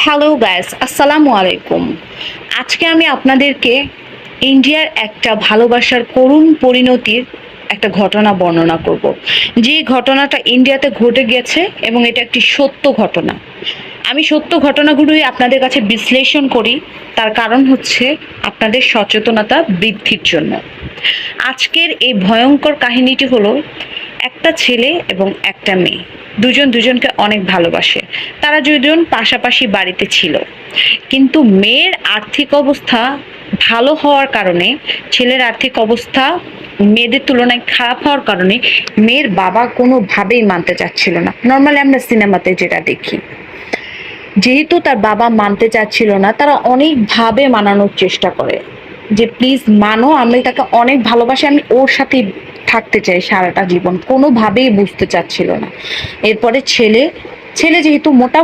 Hello guys, আসসালামু আলাইকুম। আজকে আমি আপনাদেরকে ইন্ডিয়ার একটা ভালোবাসার করুণ পরিণতির একটা ঘটনা বর্ণনা করব। যে ঘটনাটা ইন্ডিয়াতে ঘটে গেছে এবং এটা একটি সত্য ঘটনা। আমি সত্য ঘটনাগুলোই আপনাদের কাছে বিশ্লেষণ করি, তার কারণ হচ্ছে আপনাদের সচেতনতা বৃদ্ধির জন্য। আজকের এই ভয়ঙ্কর কাহিনীটি হলো একটা ছেলে এবং একটা মেয়ে, দুজন দুজনকে অনেক ভালোবাসে। তারা দুজন পাশাপাশি বাড়িতে ছিল, কিন্তু মেয়ের আর্থিক অবস্থা ভালো হওয়ার কারণে, ছেলের আর্থিক অবস্থা মেয়েদের তুলনায় খারাপ হওয়ার কারণে মেয়ের বাবা কোনোভাবেই মানতে চাচ্ছিল না। নর্মালি আমরা সিনেমাতে যেটা দেখি, যেহেতু তার বাবা মানতে চাচ্ছিল না, তারা অনেকভাবে মানানোর চেষ্টা করে যে প্লিজ মানো, আমি তাকে অনেক ভালোবাসি, আমি ওর সাথে থাকতে চাই সারাটা জীবন। কোনোভাবেই বুঝতে চাচ্ছিল না। এরপরে ছেলে ছেলে যেহেতু মোটামুটি